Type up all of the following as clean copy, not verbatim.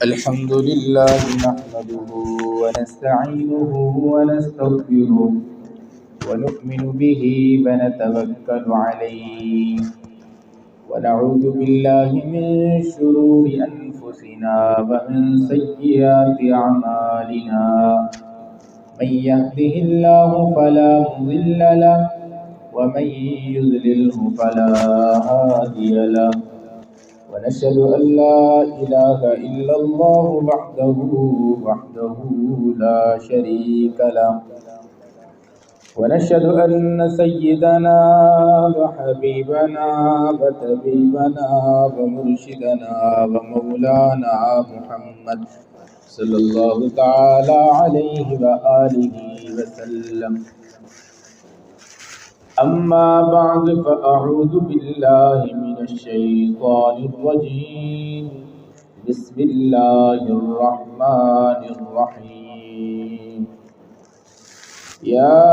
الحمد لله نحمده ونستعينه ونستغفره ونؤمن به ونتوكل عليه ونعوذ بالله من شرور أنفسنا ومن سيئات أعمالنا من يهده الله فلا مضل له ومن يضلله فلا هادي له ونشهد أن لا إله إلا الله وحده لا شريك له ونشهد أن سيدنا وحبيبنا وطبيبنا ومرشدنا ومولانا محمد صلى الله تعالى عليه وآله وسلم. أما بعد فأعوذ بالله من الشيطان الرجيم. بسم الله الرحمن الرحيم. يا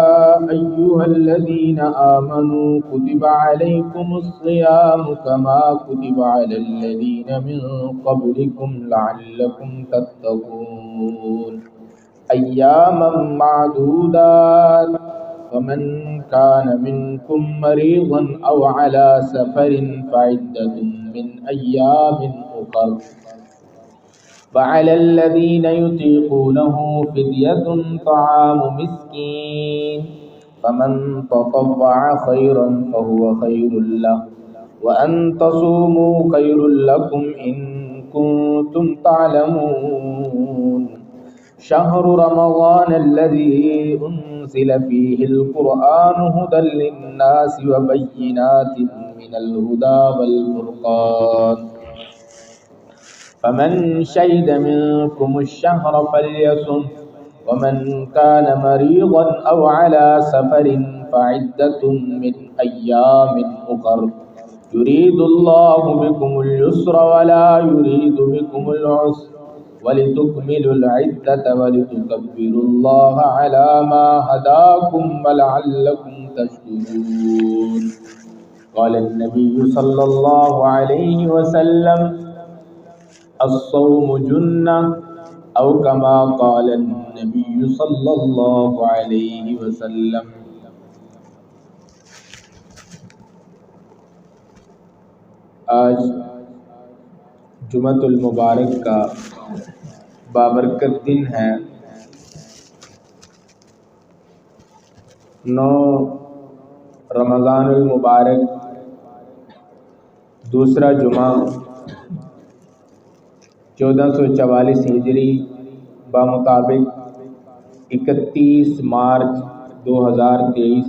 أيها الذين آمنوا كتب عليكم الصيام كما كتب على الذين من قبلكم لعلكم تتقون أياما معدودات فمن كان منكم مريضا أو على سفر فعدة من أيام أخر وعلى الذين يطيقونه فدية طعام مسكين فمن تطوع خيرا فهو خير له وأن تصوموا خير لكم إن كنتم تعلمون. شهر رمضان الذي أنزل فيه القرآن هدى للناس وبينات من الهدى والفرقان فمن شهد منكم الشهر فليصم ومن كان مريضا أو على سفر فعدة من أيام أخر يريد الله بكم اليسر ولا يريد بكم العسر ولتكملوا العدة ولتكبروا الله على ما هداكم ولعلكم تشكرون. قال النبي صلى الله عليه وسلم الصوم جنة أو كما قال النبي صلى الله عليه وسلم. آج جمعۃ المبارک کا بابرکت دن ہے. 9 رمضان المبارک دوسرا جمعہ 1444 ہجری بمطابق 31 مارچ 2023.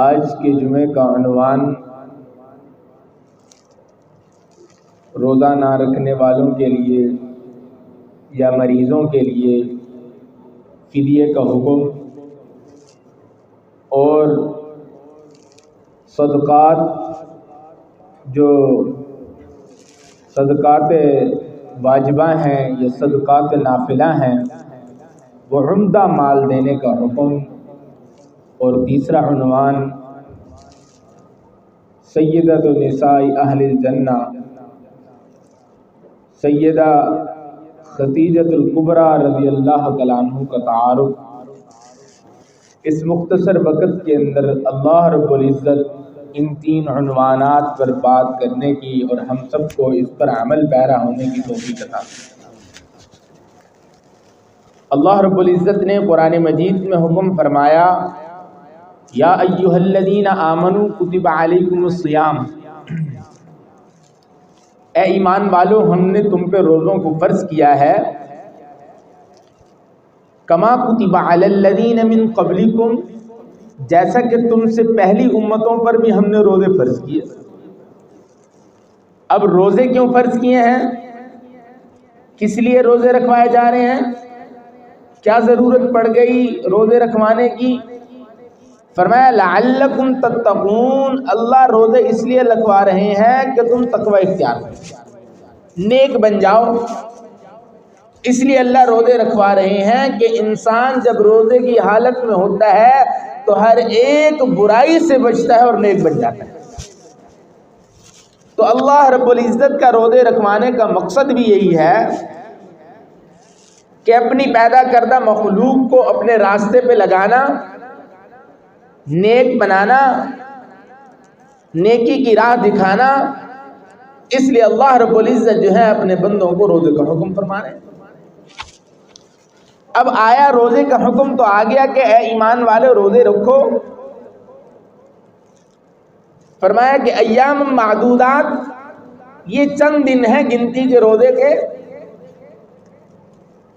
آج کے جمعے کا عنوان روزہ نہ رکھنے والوں کے لیے یا مریضوں کے لیے فدیے کا حکم اور صدقات جو صدقات واجبہ ہیں یا صدقات نافلہ ہیں وہ عمدہ مال دینے کا حکم. اور تیسرا عنوان سیدۃ النساء اہل الجنہ سیدہ خدیجۃ الکبریٰ رضی اللہ تعالیٰ عنہ کا تعارف. اس مختصر وقت کے اندر اللہ رب العزت ان 3 عنوانات پر بات کرنے کی اور ہم سب کو اس پر عمل پیرا ہونے کی توفیق عطا. اللہ رب العزت نے قرآن مجید میں حکم فرمایا یا ایھا الذین آمنوا کتب علیکم الصیام. اے ایمان والو ہم نے تم پہ روزوں کو فرض کیا ہے کما کتب علی الذین من قبلکم جیسا کہ تم سے پہلی امتوں پر بھی ہم نے روزے فرض کیے. اب روزے کیوں فرض کیے ہیں؟ کس لیے روزے رکھوائے جا رہے ہیں؟ کیا ضرورت پڑ گئی روزے رکھوانے کی؟ فرمایا لعلکم تتقون. اللہ روزے اس لیے لگوا رہے ہیں کہ تم تقوی اختیار کرو، نیک بن جاؤ. اس لیے اللہ روزے رکھوا رہے ہیں کہ انسان جب روزے کی حالت میں ہوتا ہے تو ہر ایک برائی سے بچتا ہے اور نیک بن جاتا ہے. تو اللہ رب العزت کا روزے رکھوانے کا مقصد بھی یہی ہے کہ اپنی پیدا کردہ مخلوق کو اپنے راستے پہ لگانا، نیک بنانا، نیکی کی راہ دکھانا۔ اس لیے اللہ رب العزت جو ہے اپنے بندوں کو روزے کا حکم فرما رہے ہیں۔ اب آیا روزے کا حکم تو آ گیا کہ اے ایمان والے روزے رکھو۔ فرمایا کہ ایام معدودات، یہ چند دن ہیں گنتی کے روزے کے۔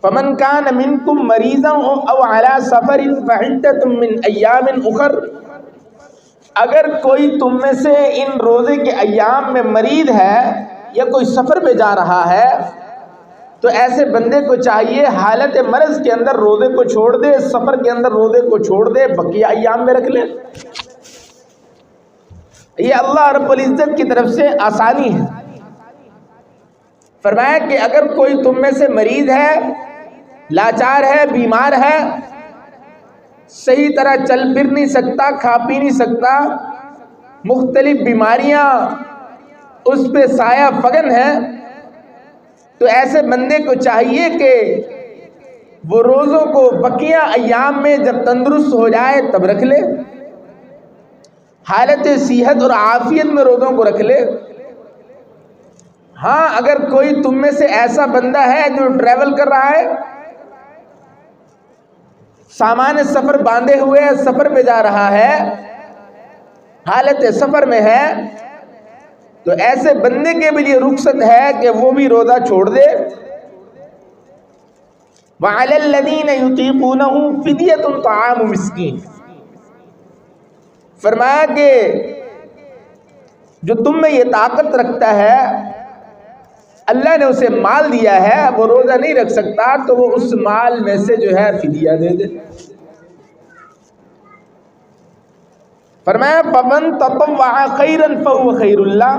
فمن کان منکم مریضا او علی سفر فعدۃ من ایام اخر، اگر کوئی تم میں سے ان روزے کے ایام میں مریض ہے یا کوئی سفر پہ جا رہا ہے تو ایسے بندے کو چاہیے حالت مرض کے اندر روزے کو چھوڑ دے، سفر کے اندر روزے کو چھوڑ دے، بقیہ ایام میں رکھ لے۔ یہ اللہ رب العزت کی طرف سے آسانی ہے۔ فرمایا کہ اگر کوئی تم میں سے مریض ہے، لاچار ہے، بیمار ہے، صحیح طرح چل پھر نہیں سکتا، کھا پی نہیں سکتا، مختلف بیماریاں اس پہ سایہ فگن ہے، تو ایسے بندے کو چاہیے کہ وہ روزوں کو بقیہ ایام میں جب تندرست ہو جائے تب رکھ لے، حالت صحت اور عافیت میں روزوں کو رکھ لے۔ ہاں اگر کوئی تم میں سے ایسا بندہ ہے جو ٹریول کر رہا ہے، سامان سفر باندھے ہوئے سفر پہ جا رہا ہے، حالت سفر میں ہے، تو ایسے بندے کے بھی لیے رخصت ہے کہ وہ بھی روزہ چھوڑ دے۔ وَعَلَى الَّذِينَ يُطِيقُونَهُ فِدْيَةٌ طَعَامُ مِسْكِينٍ، فرمایا کہ جو تم میں یہ طاقت رکھتا ہے، اللہ نے اسے مال دیا ہے، وہ روزہ نہیں رکھ سکتا تو وہ اس مال میں سے جو ہے فدیہ دے دے۔ فرمایا فَمَن تَطَوَّعَ خَيْرًا فَهُوَ خَيْرٌ لَّهُ،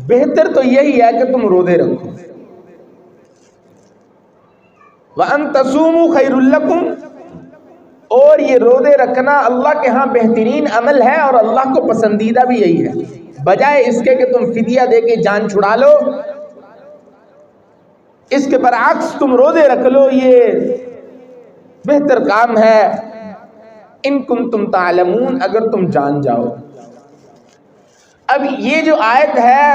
بہتر تو یہی ہے کہ تم روزے رکھو۔ وَأَن تَصُومُوا خَيْرٌ لَّكُمْ، اور یہ روزے رکھنا اللہ کے ہاں بہترین عمل ہے اور اللہ کو پسندیدہ بھی یہی ہے، بجائے اس کے کہ تم فدیہ دے کے جان چھڑا لو، اس کے برعکس تم روزے رکھ لو، یہ بہتر کام ہے۔ ان کنتم تعلمون، اگر تم جان جاؤ۔ اب یہ جو آیت ہے،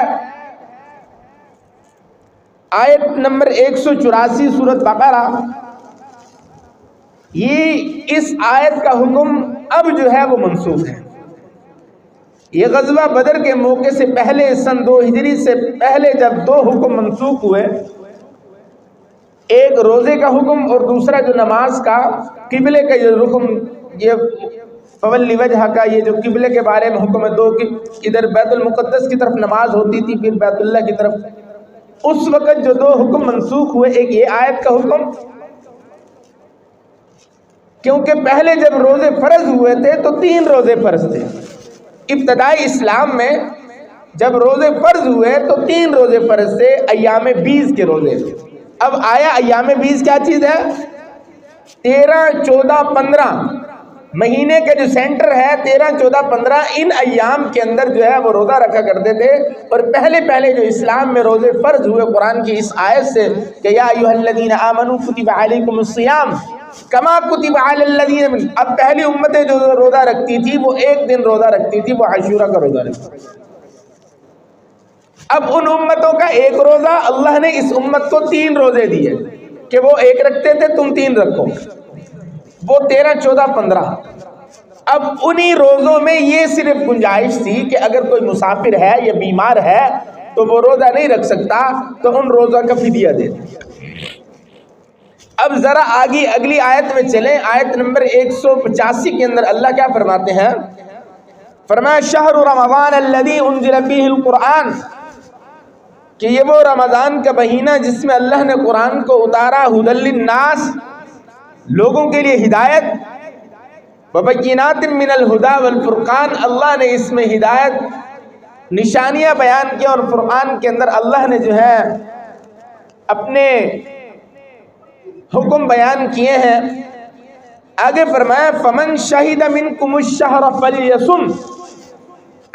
آیت نمبر 184 سورۃ بقرہ، یہ اس آیت کا حکم اب جو ہے وہ منسوخ ہے۔ یہ غزوہ بدر کے موقع سے پہلے سن 2 ہجری سے پہلے جب 2 حکم منسوخ ہوئے، ایک روزے کا حکم اور دوسرا جو نماز کا، قبلے کا یہ حکم، یہ فولی وجہ کا یہ جو قبلے کے بارے میں حکم ہے، 2 کہ ادھر بیت المقدس کی طرف نماز ہوتی تھی، پھر بیت اللہ کی طرف، اس وقت جو 2 حکم منسوخ ہوئے، ایک یہ آیت کا حکم، کیونکہ پہلے جب روزے فرض ہوئے تھے تو 3 روزے فرض تھے۔ ابتدائی اسلام میں جب روزے فرض ہوئے تو 3 روزے فرض تھے، ایام 20 کے روزے۔ اب آیا ایام 20 کیا چیز ہے؟ 13، 14، 15 مہینے کا جو سینٹر ہے، 13، 14، 15 ان ایام کے اندر جو ہے وہ روزہ رکھا کرتے تھے۔ اور پہلے جو اسلام میں روزے فرض ہوئے قرآن کی اس آیت سے کہ یا ایھا الذین آمنوا کتب علیکم الصیام کما کتب علی الذین من، اب پہلی امتیں جو روزہ رکھتی تھی وہ 1 دن روزہ رکھتی تھی، وہ عاشورہ کا روزہ رکھتی تھی۔ اب ان امتوں کا 1 روزہ، اللہ نے اس امت کو 3 روزے دیے کہ وہ 1 رکھتے تھے، تم 3 رکھو، وہ 13، 14، 15۔ اب انہی روزوں میں یہ صرف گنجائش تھی کہ اگر کوئی مسافر ہے یا بیمار ہے تو وہ روزہ نہیں رکھ سکتا تو ان روزہ کا فدیہ دے دے۔ اب ذرا آگے اگلی آیت میں چلیں، آیت نمبر 185 کے اندر اللہ کیا فرماتے ہیں؟ فرمایا شہر رمضان الذی انزل فیہ القرآن، کہ یہ وہ رمضان کا مہینہ جس میں اللہ نے قرآن کو اتارا، ھدی للناس، لوگوں کے لیے ہدایت، وبینات من الہدی والفرقان، اللہ نے اس میں ہدایت، نشانیاں بیان کی، اور فرقان کے اندر اللہ نے جو ہے اپنے حکم بیان کیے ہیں۔ آگے فرمایا فمن شہد منکم الشہر فلیصم،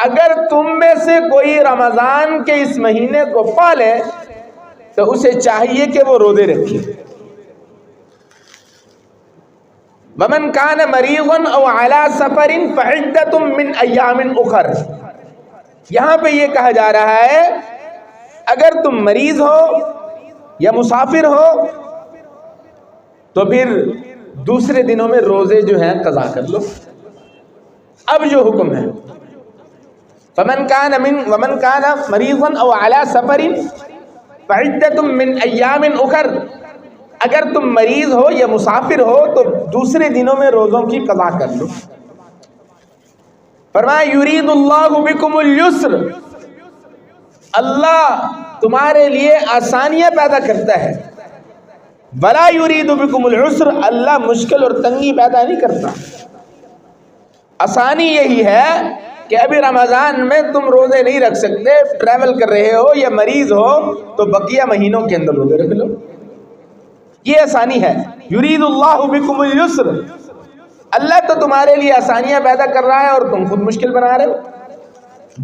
اگر تم میں سے کوئی رمضان کے اس مہینے کو پالے تو اسے چاہیے کہ وہ روزے رکھے. ومن کان مریضا او علی سفر فعدۃ من ایام اخر. یہاں پہ یہ کہا جا رہا ہے اگر تم مریض ہو یا مسافر ہو تو پھر دوسرے دنوں میں روزے جو ہیں قضا کر لو. اب جو حکم ہے ومن کان مریضا او علی سفر فعدۃ من ایام اخر، اگر تم مریض ہو یا مسافر ہو تو دوسرے دنوں میں روزوں کی قضا کر لو. فرمایا یرید اللہ بکم اليسر، اللہ تمہارے لیے آسانیاں پیدا کرتا ہے. ولا یرید بکم العسر، اللہ مشکل اور تنگی پیدا نہیں کرتا. آسانی یہی ہے کہ ابھی رمضان میں تم روزے نہیں رکھ سکتے، ٹریول کر رہے ہو یا مریض ہو تو بقیہ مہینوں کے اندر روزے رکھ لو. یہ آسانی ہے. یرید اللہ بکم اليسر، اللہ تو تمہارے لیے آسانیاں پیدا کر رہا ہے اور تم خود مشکل بنا رہے ہو.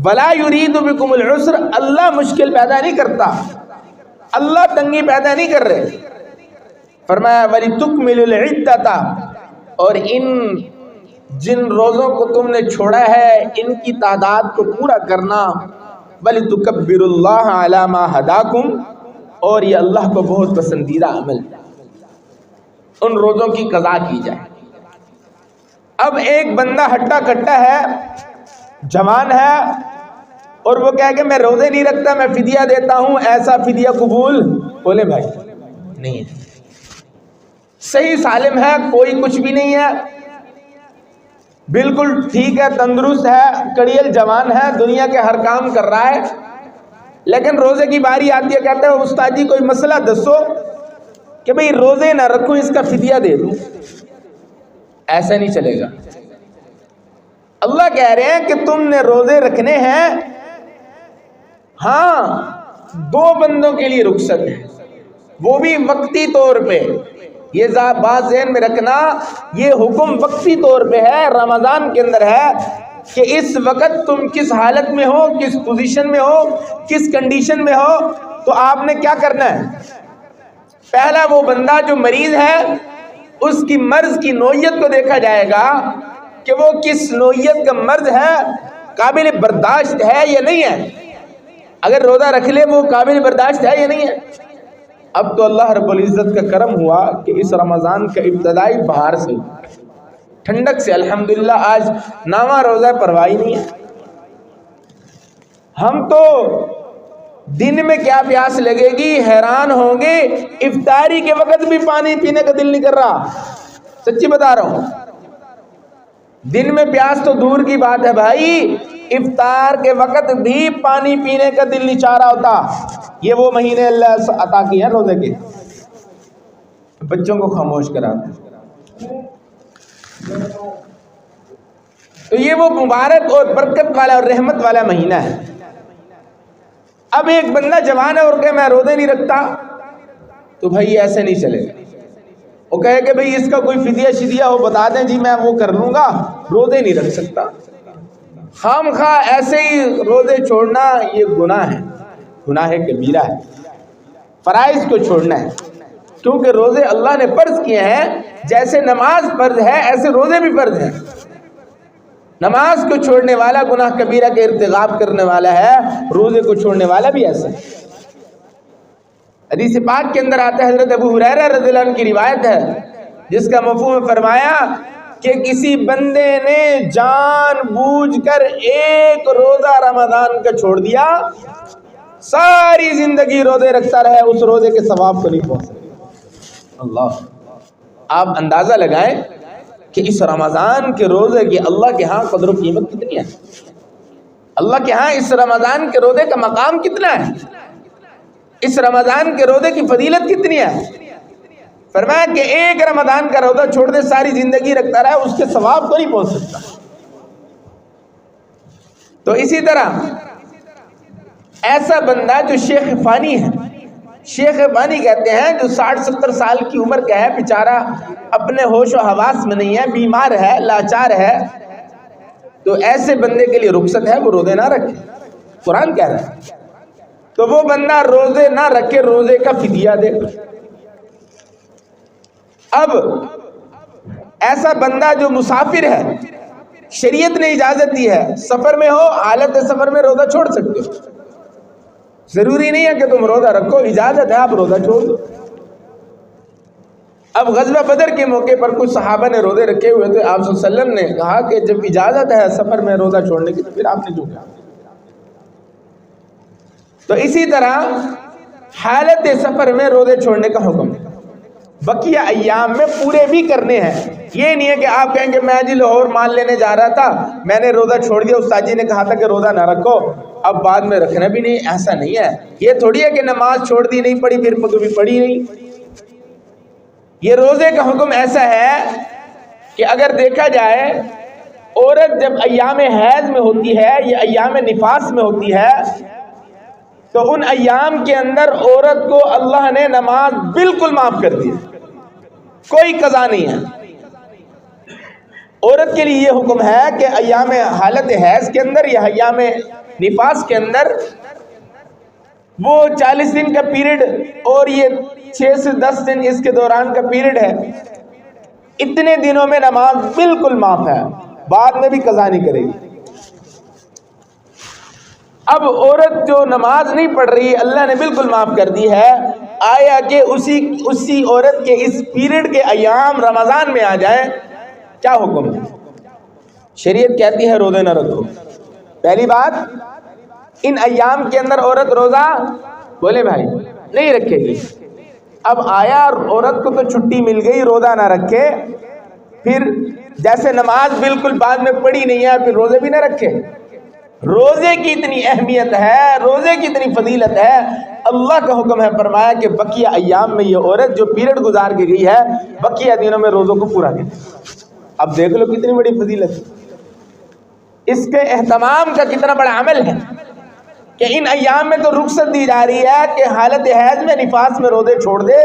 ولا یرید بکم العسر، اللہ مشکل پیدا نہیں کرتا، اللہ تنگی پیدا نہیں کر رہے. فرمایا وَلِتُكْمِلُ الْعِدَّةَ، اور ان جن روزوں کو تم نے چھوڑا ہے ان کی تعداد کو پورا کرنا. وَلِتُكَبِّرُ اللَّهَ عَلَى مَا هَدَاكُمْ، اور یہ اللہ کو بہت پسندیدہ عمل ہے ان روزوں کی قضا کی جائے. اب ایک بندہ ہٹا کٹا ہے، جوان ہے، اور وہ کہے کہ میں روزے نہیں رکھتا، میں فدیہ دیتا ہوں، ایسا فدیہ قبول؟ بولے بھائی نہیں ہے. صحیح سالم ہے، کوئی کچھ بھی نہیں ہے، بالکل ٹھیک ہے، تندرست ہے، کڑیل جوان ہے، دنیا کے ہر کام کر رہا ہے، لیکن روزے کی باری آتی ہے کہتا ہے استاد جی کوئی مسئلہ دسو کہ بھئی روزے نہ رکھوں اس کا فدیہ دے دوں. ایسا نہیں چلے گا. اللہ کہہ رہے ہیں کہ تم نے روزے رکھنے ہیں، ہاں 2 بندوں کے لیے رخصت ہے، وہ بھی وقتی طور پہ. یہ بات ذہن میں رکھنا، یہ حکم وقتی طور پہ ہے، رمضان کے اندر ہے کہ اس وقت تم کس حالت میں ہو، کس پوزیشن میں ہو، کس کنڈیشن میں ہو تو آپ نے کیا کرنا ہے. پہلا وہ بندہ جو مریض ہے اس کی مرض کی نوعیت کو دیکھا جائے گا کہ وہ کس نوعیت کا مرض ہے، قابل برداشت ہے یا نہیں ہے. اگر روزہ رکھ لے وہ قابل برداشت ہے یا نہیں ہے. اب تو اللہ رب العزت کا کرم ہوا کہ اس رمضان کا ابتدائی بہار سے ٹھنڈک سے الحمدللہ آج نامہ روزہ پرواہی نہیں ہے. ہم تو دن میں کیا پیاس لگے گی حیران ہوں گے، افطاری کے وقت بھی پانی پینے کا دل نہیں کر رہا. سچی بتا رہا ہوں، دن میں پیاس تو دور کی بات ہے بھائی، افطار کے وقت بھی پانی پینے کا دل نہیں چاہ رہا ہوتا. یہ وہ مہینے اللہ عطا کیے ہیں روزے کے. بچوں کو خاموش کرا تو یہ وہ مبارک اور برکت والا اور رحمت والا مہینہ ہے. اب ایک بندہ جوان ہے اور کہ میں روزے نہیں رکھتا تو بھائی ایسے نہیں چلے گا. وہ کہے کہ بھئی اس کا کوئی فدیہ شدیہ ہو بتا دیں جی میں وہ کر لوں گا، روزے نہیں رکھ سکتا. خام خواہ ایسے ہی روزے چھوڑنا یہ گناہ ہے، گناہ کبیرہ ہے. فرائض کو چھوڑنا ہے، کیونکہ روزے اللہ نے فرض کیے ہیں. جیسے نماز فرض ہے ایسے روزے بھی فرض ہیں. نماز کو چھوڑنے والا گناہ کبیرہ کے ارتکاب کرنے والا ہے، روزے کو چھوڑنے والا بھی ایسا ہے. حدیث پاک کے اندر آتا ہے، حضرت ابو ہریرہ رضی اللہ عنہ کی روایت ہے جس کا مفہوم فرمایا کہ کسی بندے نے جان بوجھ کر ایک روزہ رمضان کا چھوڑ دیا، ساری زندگی روزے رکھتا رہے، اس روزے کے ثواب کو نہیں پہنچا. اللہ، آپ اندازہ لگائیں کہ اس رمضان کے روزے کی اللہ کے ہاں قدر و قیمت کتنی ہے. اللہ کے ہاں اس رمضان کے روزے کا مقام کتنا ہے، اس رمضان کے روزے کی فضیلت کتنی ہے. فرمایا کہ ایک رمضان کا روزہ چھوڑ دے ساری زندگی رکھتا رہا اس کے ثواب کو نہیں پہنچ سکتا. تو اسی طرح ایسا بندہ جو شیخ فانی ہے، شیخ فانی کہتے ہیں جو 60-70 سال کی عمر کا ہے، بیچارہ اپنے ہوش و حواس میں نہیں ہے، بیمار ہے، لاچار ہے، تو ایسے بندے کے لیے رخصت ہے وہ روزے نہ رکھے، قرآن کہہ رہا ہے۔ تو وہ بندہ روزے نہ رکھے، روزے کا فدیہ دے۔ اب ایسا بندہ جو مسافر ہے، شریعت نے اجازت دی ہے، سفر میں ہو، حالت سفر میں روزہ چھوڑ سکتے ہو، ضروری نہیں ہے کہ تم روزہ رکھو، اجازت ہے آپ روزہ چھوڑ دو۔ اب غزوہ بدر کے موقع پر کچھ صحابہ نے روزے رکھے ہوئے تھے، آپ صلی اللہ علیہ وسلم نے کہا کہ جب اجازت ہے سفر میں روزہ چھوڑنے کی تو پھر آپ نے جو کیا۔ تو اسی طرح حالت سفر میں روزے چھوڑنے کا حکم ہے، بقیہ ایام میں پورے بھی کرنے ہیں۔ یہ نہیں ہے کہ آپ کہیں کہ میں جی لاہور مال لینے جا رہا تھا، میں نے روزہ چھوڑ دیا، استاد جی نے کہا تھا کہ روزہ نہ رکھو، اب بعد میں رکھنا بھی نہیں، ایسا نہیں ہے۔ یہ تھوڑی ہے کہ نماز چھوڑ دی نہیں پڑھی، پھر کبھی پڑھی نہیں۔ یہ روزے کا حکم ایسا ہے کہ اگر دیکھا جائے عورت جب ایام حیض میں ہوتی ہے یا ایام نفاس میں ہوتی ہے تو ان ایام کے اندر عورت کو اللہ نے نماز بالکل معاف کر دی، کوئی قضا نہیں ہے۔ عورت کے لیے یہ حکم ہے کہ ایام حالت حیض کے اندر یا ایام نفاس کے اندر وہ 40 دن کا پیریڈ اور یہ 6 سے 10 دن اس کے دوران کا پیریڈ ہے، اتنے دنوں میں نماز بالکل معاف ہے، بعد میں بھی قضا نہیں کرے گی۔ اب عورت جو نماز نہیں پڑھ رہی اللہ نے بالکل معاف کر دی ہے، آیا کہ اسی عورت کے اس پیریڈ کے ایام رمضان میں آ جائیں، کیا حکم ہے؟ شریعت کہتی ہے روزے نہ رکھو۔ پہلی بات، ان ایام کے اندر عورت روزہ بولے بھائی نہیں رکھے گی۔ اب آیا عورت کو تو چھٹی مل گئی، روزہ نہ رکھے، پھر جیسے نماز بالکل بعد میں پڑھی نہیں ہے پھر روزے بھی نہ رکھے۔ روزے کی اتنی اہمیت ہے، روزے کی اتنی فضیلت ہے، اللہ کا حکم ہے، فرمایا کہ بقیہ ایام میں یہ عورت جو پیریڈ گزار کے گئی ہے بقیہ دنوں میں روزوں کو پورا کرے۔ اب دیکھ لو کتنی بڑی فضیلت ہے، اس کے اہتمام کا کتنا بڑا عمل ہے کہ ان ایام میں تو رخصت دی جا رہی ہے کہ حالت حیض میں نفاس میں روزے چھوڑ دے،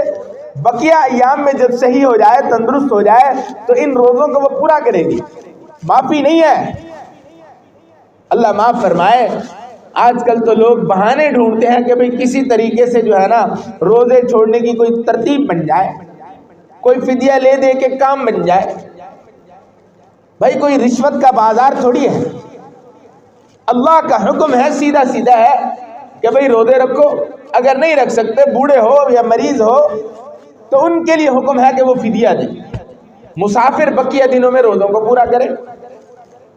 بقیہ ایام میں جب صحیح ہو جائے، تندرست ہو جائے تو ان روزوں کو وہ پورا کرے گی، معافی نہیں ہے۔ اللہ معاف فرمائے، آج کل تو لوگ بہانے ڈھونڈتے ہیں کہ بھئی کسی طریقے سے جو ہے نا روزے چھوڑنے کی کوئی ترتیب بن جائے، کوئی فدیہ لے دے کے کام بن جائے۔ بھائی کوئی رشوت کا بازار تھوڑی ہے، اللہ کا حکم ہے، سیدھا سیدھا ہے کہ بھئی روزے رکھو، اگر نہیں رکھ سکتے بوڑھے ہو یا مریض ہو تو ان کے لیے حکم ہے کہ وہ فدیہ دیں، مسافر بقیہ دنوں میں روزوں کو پورا کرے۔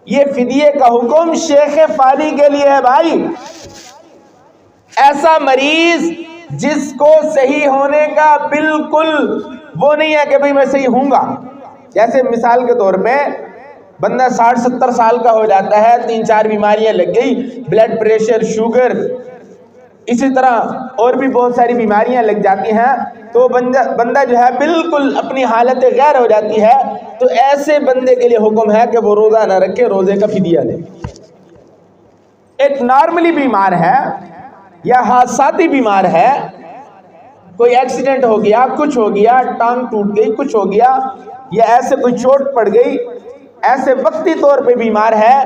یہ فدیے کا حکم شیخ فانی کے لیے ہے بھائی، ایسا مریض جس کو صحیح ہونے کا بالکل وہ نہیں ہے کہ بھئی میں صحیح ہوں گا، جیسے مثال کے طور پہ بندہ 60-70 سال کا ہو جاتا ہے، 3-4 بیماریاں لگ گئی، بلڈ پریشر، شوگر، اسی طرح اور بھی بہت ساری بیماریاں لگ جاتی ہیں، تو بندہ جو ہے بالکل اپنی حالت غیر ہو جاتی ہے، تو ایسے بندے کے لیے حکم ہے کہ وہ روزہ نہ رکھے، روزے کا فدیہ دے۔ ایک نارملی بیمار ہے یا حادثاتی بیمار ہے، کوئی ایکسیڈنٹ ہو گیا، کچھ ہو گیا، ٹانگ ٹوٹ گئی، کچھ ہو گیا، یا ایسے کوئی چوٹ پڑ گئی، ایسے وقتی طور پہ بیمار ہے،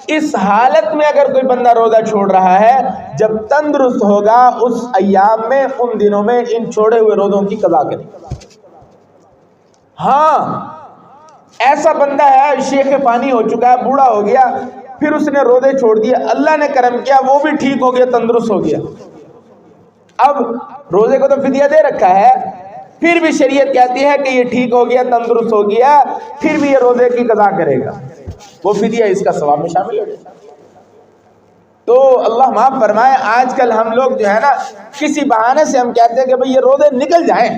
اس حالت میں اگر کوئی بندہ روزہ چھوڑ رہا ہے، جب تندرست ہوگا اس ایام میں، ان دنوں میں ان چھوڑے ہوئے روزوں کی قضا کرے۔ ہاں ایسا بندہ ہے شیخ فانی ہو چکا ہے، بوڑھا ہو گیا، پھر اس نے روزے چھوڑ دیے، اللہ نے کرم کیا وہ بھی ٹھیک ہو گیا، تندرست ہو گیا، اب روزے کو تو فدیہ دے رکھا ہے، پھر بھی شریعت کہتی ہے کہ یہ ٹھیک ہو گیا، تندرست ہو گیا، پھر بھی یہ روزے کی قضا کرے گا، وہ فدیہ اس کا ثواب میں شامل ہو گیا۔ تو اللہ معاف فرمائے، آج کل ہم لوگ جو ہے نا کسی بہانے سے ہم کہتے ہیں کہ بھئی یہ روزے نکل جائیں،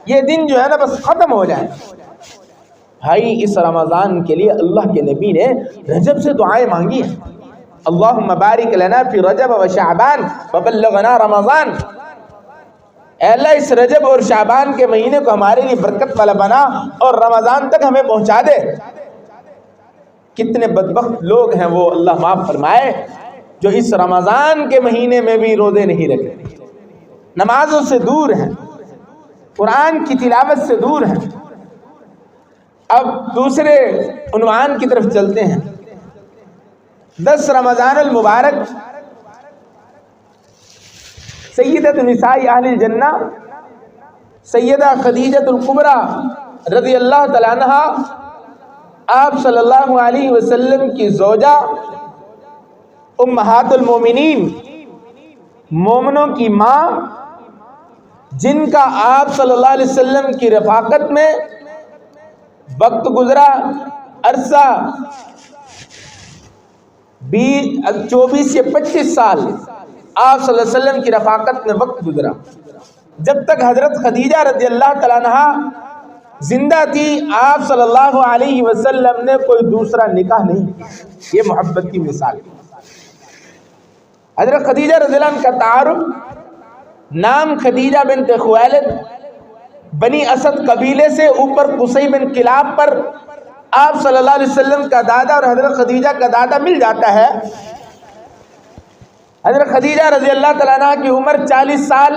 یہ دن جو ہے نا بس ختم ہو جائیں۔ بھائی اس رمضان کے لیے اللہ کے نبی نے رجب سے دعائیں مانگی ہیں، اللہم بارک لنا فی رجب و شعبان وبلغنا رمضان، اے اللہ اس رجب اور شعبان کے مہینے کو ہمارے لیے برکت والا بنا اور رمضان تک ہمیں پہنچا دے۔ کتنے بدبخت لوگ ہیں وہ، اللہ معاف فرمائے، جو اس رمضان کے مہینے میں بھی روزے نہیں رکھتے، نمازوں سے دور ہیں، قرآن کی تلاوت سے دور ہیں۔ اب دوسرے عنوان کی طرف چلتے ہیں 10 رمضان المبارک سیدۃ نساء اہل الجنہ سیدہ خدیجۃ الکبریٰ رضی اللہ تعالیٰ عنہا آپ صلی اللہ علیہ وسلم کی زوجہ امہات المومنین مومنوں کی ماں، جن کا آپ صلی اللہ علیہ وسلم کی رفاقت میں وقت گزرا، عرصہ 24 سے 25 سال آپ صلی اللہ علیہ وسلم کی رفاقت میں وقت گزرا۔ جب تک حضرت خدیجہ رضی اللہ تعالیٰ عنہا زندہ تھی، آپ صلی اللہ علیہ وسلم نے کوئی دوسرا نکاح نہیں کیا۔ یہ محبت کی مثال ہے۔ حضرت خدیجہ رضی اللہ عنہ کا تعارف نام خدیجہ بنت خویلد بنی اسد قبیلے سے، اوپر قصی بن کلاب پر آپ صلی اللہ علیہ وسلم کا دادا اور حضرت خدیجہ کا دادا مل جاتا ہے۔ حضرت خدیجہ رضی اللہ تعالیٰ عنہ کی عمر 40 سال،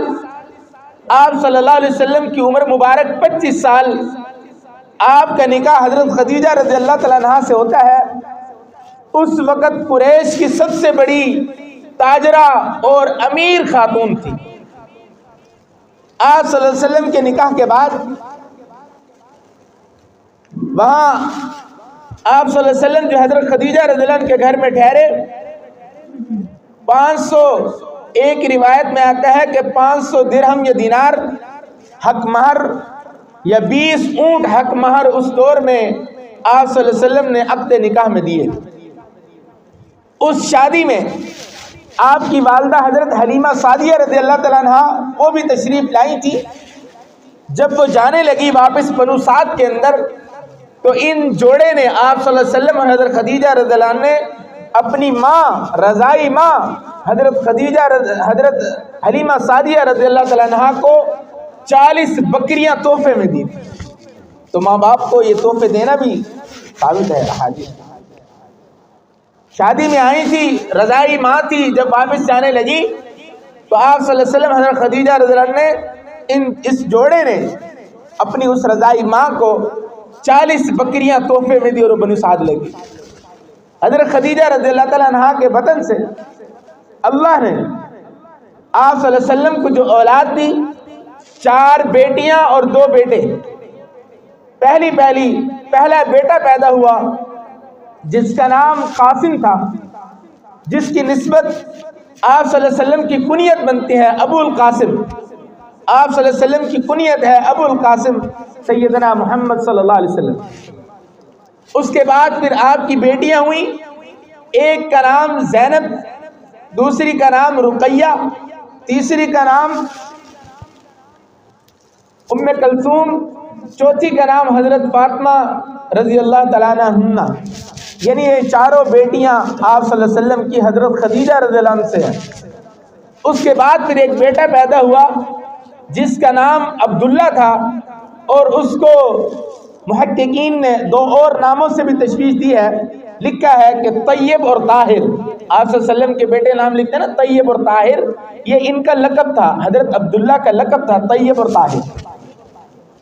آپ صلی اللہ علیہ وسلم کی عمر مبارک 25 سال۔ آپ کا نکاح حضرت خدیجہ رضی اللہ تعالیٰ عنہ سے ہوتا ہے۔ اس وقت قریش کی سب سے بڑی تاجرہ اور امیر خاتون تھی۔ آپ صلی اللہ علیہ وسلم کے نکاح کے بعد وہاں آپ صلی اللہ علیہ وسلم جو حضرت خدیجہ رضی اللہ عنہ کے گھر میں ٹھہرے۔ 500 ایک روایت میں آتا ہے کہ 500 درہم یا دینار حق مہر یا 20 اونٹ حق مہر اس دور میں آپ صلی اللہ علیہ وسلم نے عقد نکاح میں دیے۔ اس شادی میں آپ کی والدہ حضرت حلیمہ سعدیہ رضی اللہ تعالیٰ عنہ وہ بھی تشریف لائی تھی۔ جب وہ جانے لگی واپس بنو سعد کے اندر، تو ان جوڑے نے آپ صلی اللہ علیہ وسلم اور حضرت خدیجہ رضی اللہ عنہ نے اپنی ماں، رضائی ماں حضرت حلیمہ سعدیہ رضی اللہ تعالیٰ عنہ کو 40 بکریاں تحفے میں دی تھی۔ تو ماں باپ کو یہ تحفے دینا بھی ثابت ہے حاجی۔ شادی میں آئی تھی، رضائی ماں تھی، جب واپس جانے لگی تو آپ صلی اللہ علیہ وسلم حضرت خدیجہ رضی اللہ عنہ نے اس جوڑے نے اپنی اس رضائی ماں کو 40 بکریاں تحفے میں دی اور وہ بنو سعد لگی۔ حضرت خدیجہ رضی اللہ تعالیٰ عنہ کے بطن سے اللہ نے آپ صلی اللہ علیہ وسلم کو جو اولاد دی، 4 بیٹیاں اور 2 بیٹے۔ پہلا بیٹا پیدا ہوا جس کا نام قاسم تھا، جس کی نسبت آپ صلی اللہ علیہ وسلم کی کنیت بنتی ہے ابو القاسم۔ آپ صلی اللہ علیہ وسلم کی کنیت ہے ابو القاسم سیدنا محمد صلی اللہ علیہ وسلم۔ اس کے بعد پھر آپ کی بیٹیاں ہوئیں، ایک کا نام زینب، دوسری کا نام رقیہ، تیسری کا نام ام کلثوم، چوتھی کا نام حضرت فاطمہ رضی اللہ تعالیٰ عنہ۔ یعنی یہ 4 بیٹیاں آپ صلی اللہ علیہ وسلم کی حضرت خدیجہ رضی اللہ عنہ سے ہیں۔ اس کے بعد پھر ایک بیٹا پیدا ہوا جس کا نام عبداللہ تھا، اور اس کو محققین نے 2 اور ناموں سے بھی تشخیص دی ہے۔ لکھا ہے کہ طیب اور طاہر، آپ صلی اللہ علیہ وسلم کے بیٹے نام لکھتے ہیں نا طیب اور طاہر، یہ ان کا لقب تھا، حضرت عبداللہ کا لقب تھا طیب اور طاہر۔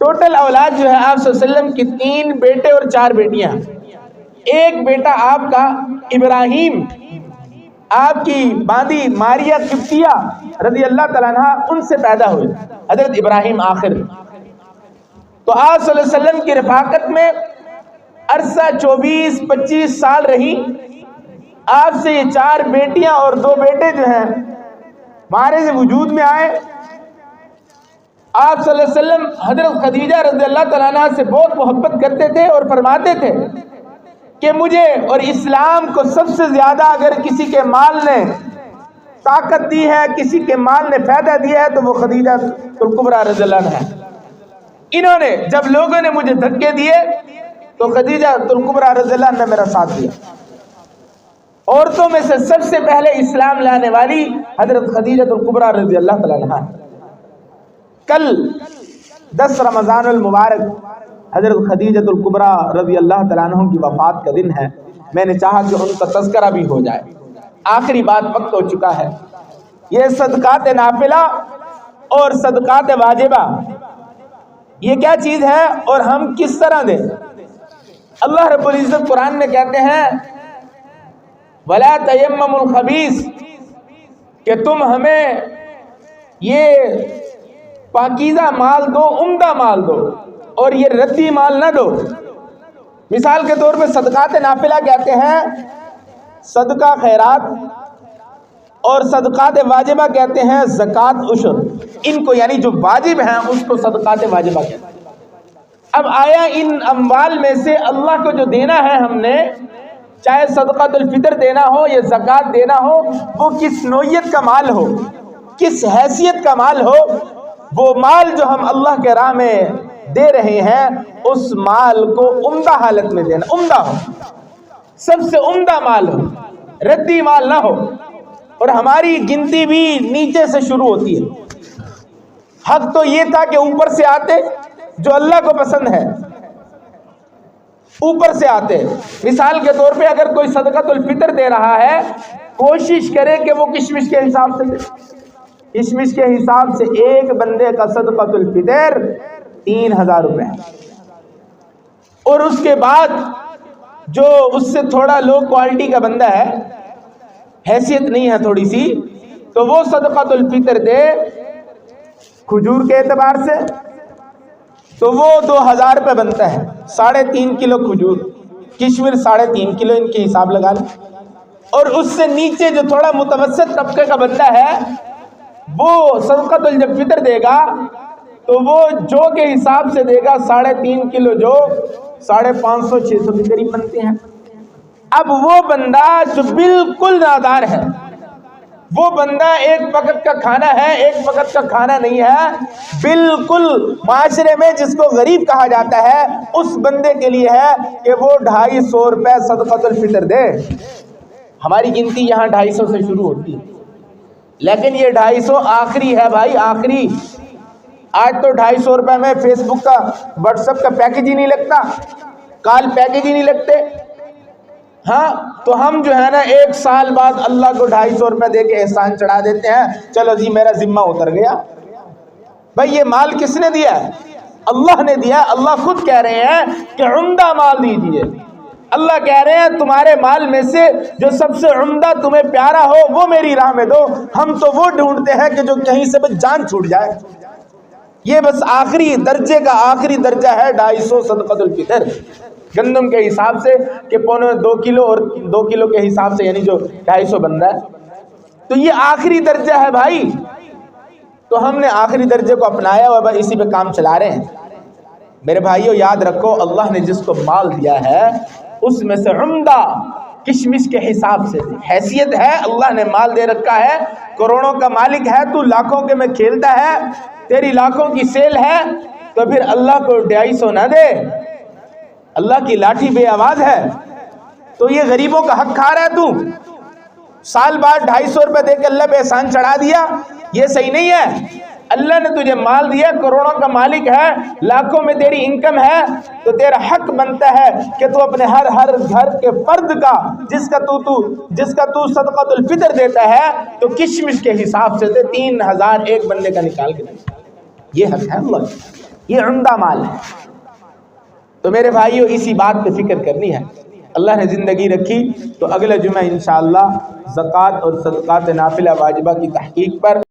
ٹوٹل اولاد جو ہے آپ صلی اللہ علیہ وسلم کی 3 بیٹے اور 4 بیٹیاں۔ ایک بیٹا آپ کا ابراہیم، آپ کی باندی ماریہ قبطیہ رضی اللہ تعالیٰ عنہ ان سے پیدا ہوئے، حضرت ابراہیم آخر۔ تو آپ صلی اللہ علیہ وسلم کی رفاقت میں عرصہ 24-25 سال رہی۔ آپ سے یہ 4 بیٹیاں اور 2 بیٹے جو ہیں ہمارے سے وجود میں آئے۔ آپ صلی اللہ علیہ وسلم حضرت خدیجہ رضی اللہ تعالیٰ عنہ سے بہت محبت کرتے تھے اور فرماتے تھے کہ مجھے اور اسلام کو سب سے زیادہ اگر کسی کے مال نے طاقت دی ہے، کسی کے مال نے فائدہ دیا ہے، تو وہ خدیجہ الکبریٰ رضی اللہ عنہ ہے۔ انہوں نے جب لوگوں نے مجھے دھکے دیے تو خدیجہ الکبریٰ رضی اللہ عنہ نے میرا ساتھ دیا۔ عورتوں میں سے سب سے پہلے اسلام لانے والی حضرت خدیجہ الکبریٰ رضی اللہ تعالیٰ عنہ۔ کل 10 رمضان المبارک حضرت خدیجہ الکبریٰ رضی اللہ تعالیٰ عنہ کی وفات کا دن ہے۔ میں نے چاہا کہ ان کا تذکرہ بھی ہو جائے۔ آخری بات، وقت ہو چکا ہے۔ یہ صدقات نافلہ اور صدقات واجبہ یہ کیا چیز ہے اور ہم کس طرح دیں؟ اللہ رب العزت قرآن میں کہتے ہیں ولا تیمموا الخبیث، کہ تم ہمیں یہ پاکیزہ مال دو، عمدہ مال دو، اور یہ ردی مال نہ دو۔ مثال کے طور پہ صدقات نافلہ کہتے ہیں، صدقہ خیرات، اور صدقات واجبہ کہتے ہیں زکوٰۃ عشر، ان کو یعنی جو واجب ہیں اس کو صدقات واجبہ کہتے ہیں۔ اب آیا ان اموال میں سے اللہ کو جو دینا ہے ہم نے، چاہے صدقۃ الفطر دینا ہو یا زکوٰۃ دینا ہو، وہ کس نوعیت کا مال ہو، کس حیثیت کا مال ہو، وہ مال جو ہم اللہ کے راہ میں دے رہے ہیں اس مال کو عمدہ حالت میں دینا، عمدہ ہو، سب سے عمدہ مال ہو، ردی مال نہ ہو۔ اور ہماری گنتی بھی نیچے سے شروع ہوتی ہے۔ حق تو یہ تھا کہ اوپر سے آتے، جو اللہ کو پسند ہے اوپر سے آتے۔ مثال کے طور پہ اگر کوئی صدقۃ الفطر دے رہا ہے، کوشش کرے کہ وہ کشمش کے حساب سے دے۔ کشمش کے حساب سے ایک بندے کا صدقۃ الفطر 3000 روپے، اور اس کے بعد جو اس سے تھوڑا لو کوالٹی کا بندہ ہے، حیثیت نہیں ہے تھوڑی سی، تو وہ صدقۃ الفطر دے کھجور کے اعتبار سے تو وہ 2000 روپے بنتا ہے۔ 3.5 کلو کھجور، کشمیر 3.5 کلو، ان کے حساب لگا لیں۔ اور اس سے نیچے جو تھوڑا متوسط طبقے کا بندہ ہے، وہ صدقۃ الفطر دے گا تو وہ جو کے حساب سے دے گا 3.5 کلو، جو 550-600 کے قریب بنتے ہیں۔ اب وہ بندہ جو بالکل نادار ہے، وہ بندہ ایک وقت کا کھانا ہے، ایک وقت کا کھانا نہیں ہے، بالکل معاشرے میں جس کو غریب کہا جاتا ہے، اس بندے کے لیے ہے کہ وہ 250 روپے صدقۃ الفطر دے۔ ہماری گنتی یہاں 250 سے شروع ہوتی ہے، لیکن یہ 250 آخری ہے بھائی، آخری۔ آج تو 250 روپے میں فیس بک کا، واٹس ایپ کا پیکج ہی نہیں لگتا، کال پیکج ہی نہیں لگتے۔ ہاں تو ہم جو ہے نا 1 سال بعد اللہ کو 250 روپے دے کے احسان چڑھا دیتے ہیں، چلو جی میرا ذمہ اتر گیا۔ بھائی یہ مال کس نے دیا ہے؟ اللہ نے دیا۔ اللہ خود کہہ رہے ہیں کہ عمدہ مال دیجیے۔ اللہ کہہ رہے ہیں تمہارے مال میں سے جو سب سے عمدہ تمہیں پیارا ہو وہ میری راہ میں دو۔ ہم تو وہ ڈھونڈتے ہیں کہ جو کہیں سے بس جان چھوٹ جائے۔ یہ بس آخری درجے کا آخری درجہ ہے 250 صدقۃ الفطر، گندم کے حساب سے کہ 2 کلو اور 2 کلو کے حساب سے، یعنی جو 250 بندہ ہے، تو یہ آخری درجہ ہے بھائی۔ تو ہم نے آخری درجے کو اپنایا اور بس اسی پہ کام چلا رہے ہیں۔ میرے بھائیو یاد رکھو، اللہ نے جس کو مال دیا ہے اس میں سے عمدہ کشمش کے حساب سے حیثیت ہے، اللہ نے مال دے رکھا ہے، کروڑوں کا مالک ہے، تو لاکھوں کے میں کھیلتا ہے، تیری لاکھوں کی سیل ہے، تو پھر اللہ کو 250 نہ دے، اللہ کی لاٹھی بے آواز ہے، تو یہ غریبوں کا حق کھا رہا ہے۔ تو سال بعد 250 روپے دے کے اللہ پہ احسان چڑھا دیا، یہ صحیح نہیں ہے۔ اللہ نے تجھے مال دیا، کروڑوں کا مالک ہے، لاکھوں میں تیری انکم ہے، تو تیرا حق بنتا ہے کہ تو اپنے ہر گھر کے فرد کا جس کا تو صدقۃ الفطر دیتا ہے تو کشمش کے حساب سے دے، 3000 ایک بندے کا نکال کے دے۔ یہ حق ہے اللہ، یہ عمدہ مال ہے۔ تو میرے بھائیو اسی بات پہ فکر کرنی ہے۔ اللہ نے زندگی رکھی تو اگلے جمعہ انشاءاللہ زکوٰۃ اور صدقات نافلہ واجبہ کی تحقیق پر